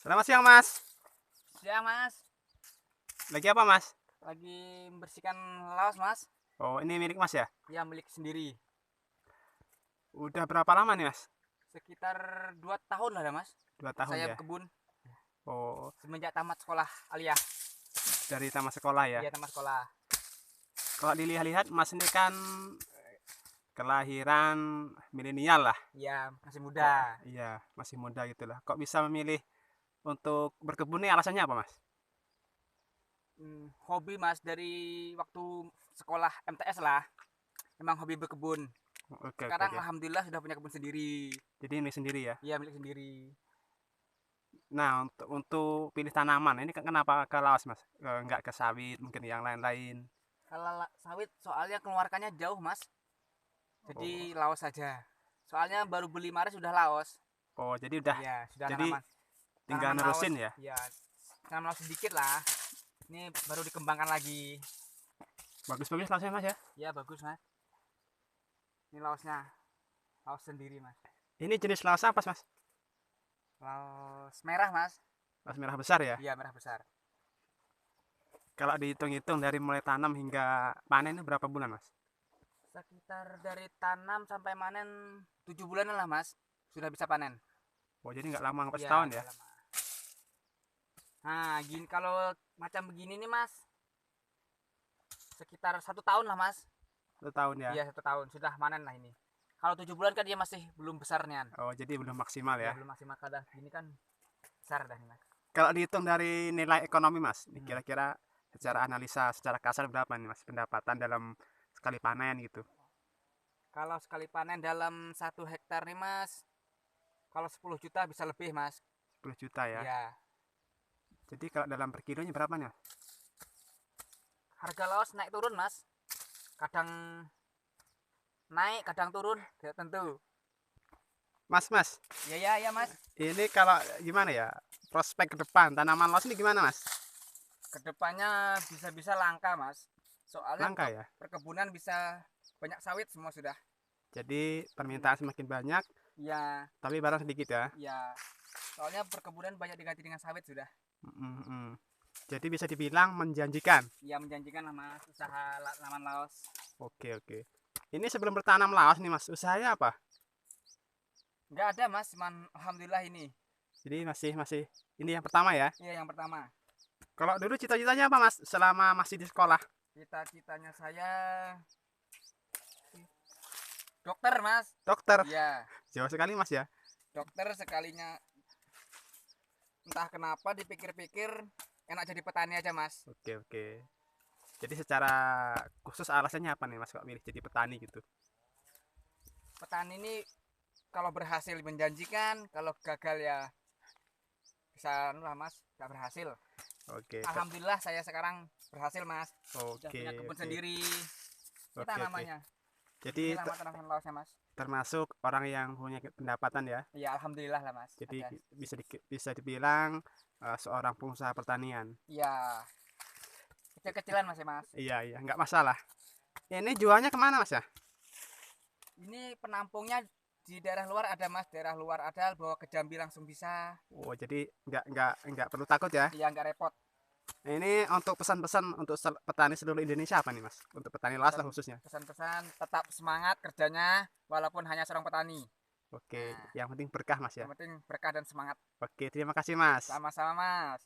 Selamat siang, Mas. Siang Mas, Lagi apa, Mas? lagi membersihkan laos Mas. Oh, ini milik Mas ya? Ya milik sendiri. Udah berapa lama nih, Mas? Sekitar 2 tahun lah dah Mas. 2 tahun Saya ya? berkebun Oh, semenjak tamat sekolah aliyah. dari tamat sekolah ya? Iya tamat sekolah. Kalau dilihat-lihat, Mas ini kan kelahiran milenial lah. Iya masih Kok, muda. iya, masih muda gitu lah. Kok bisa memilih untuk berkebun nih alasannya apa, Mas? Hobi Mas dari waktu sekolah MTS lah. Memang hobi berkebun. Oke, oke, Sekarang oke. alhamdulillah sudah punya kebun sendiri. Jadi ini sendiri ya? Iya milik sendiri. Nah, untuk pilih tanaman, ini kenapa ke laos, Mas? Nggak ke sawit, mungkin yang lain-lain. Kalau sawit soalnya keluarkannya jauh Mas. Oh, Jadi laos saja. Soalnya baru beli Maret sudah laos. oh, jadi udah, Iya sudah jadi tanaman. tinggal Tanaman laos. nerusin ya? Ya tanaman laos sedikit lah. Ini baru dikembangkan lagi. Bagus-bagus laosnya, Mas ya? Ya bagus Mas. Ini laosnya. Laos sendiri Mas. Ini jenis laos apa, Mas? Laos merah Mas. Laos merah besar ya? Iya merah besar. Kalau dihitung-hitung dari mulai tanam hingga panen itu berapa bulan, Mas? Sekitar dari tanam sampai panen 7 bulanan lah Mas. Sudah bisa panen. Oh, jadi nggak lama, nggak Iya setahun ya? nggak lama. Nah gini kalau macam begini nih Mas. Sekitar 1 tahun lah Mas. 1 tahun ya? Iya 1 tahun sudah panen lah ini. Kalau 7 bulan kan dia masih belum besar nih. Oh, jadi belum maksimal Ya ya? belum maksimal dah. Ini kan besar dah nih Mas. Kalau dihitung dari nilai ekonomi, Mas, ini Hmm. kira-kira secara analisa, secara kasar berapa nih, Mas, pendapatan dalam sekali panen gitu? Kalau sekali panen dalam 1 hektar nih Mas, kalau 10 juta bisa lebih Mas. 10 juta ya? Ya, Jadi kalau dalam per kilonya berapa nih, Mas? harga laos naik turun Mas. Kadang naik, kadang turun, tidak tentu. Mas, Ya Mas. ini kalau gimana ya? Prospek ke depan tanaman laos ini gimana, Mas? Kedepannya bisa-bisa langka Mas. Soalnya Langka ya? perkebunan bisa banyak sawit semua sudah. Jadi permintaan semakin banyak, Ya, tapi barang sedikit ya? ya. Soalnya perkebunan banyak diganti dengan sawit sudah. Mm, mm. Jadi bisa dibilang menjanjikan. Ya menjanjikan lah Mas usaha tanaman laos. Oke, oke. Ini sebelum bertanam laos nih, Mas, usahanya apa? Enggak ada Mas, cuman alhamdulillah ini. Jadi masih masih ini yang pertama ya. Iya yang pertama. Kalau dulu cita-citanya apa, Mas, selama masih di sekolah? Cita-citanya saya dokter Mas. Dokter. Iya, Jauh sekali, Mas ya. dokter sekalinya entah kenapa dipikir-pikir enak jadi petani aja Mas. Oke, oke. Jadi secara khusus alasannya apa nih, Mas, kok milih jadi petani gitu? Petani ini kalau berhasil menjanjikan, kalau gagal ya bisa lah Mas, nggak berhasil. Oke, Alhamdulillah saya sekarang berhasil Mas. Sudah oke, punya kebun oke. sendiri. Kita Oke, oke. namanya. Jadi Inilah tanaman laosnya Mas. termasuk orang yang punya pendapatan ya. Iya alhamdulillah lah Mas. Jadi Ada. bisa dibilang seorang pengusaha pertanian. Iya, kecil-kecilan Mas ya Mas. Iya, iya, nggak masalah. Ini jualnya kemana, Mas ya? Ini penampungnya di daerah luar ada Mas, daerah luar ada, bawa ke Jambi langsung bisa. Oh, jadi nggak perlu takut ya. Iya nggak repot. Ini untuk pesan-pesan untuk petani seluruh Indonesia apa nih, Mas? Untuk petani las lah khususnya. Pesan-pesan tetap semangat kerjanya walaupun hanya seorang petani. Oke, Nah, yang penting berkah, Mas ya. yang penting berkah dan semangat. Oke, terima kasih, Mas. Sama-sama Mas.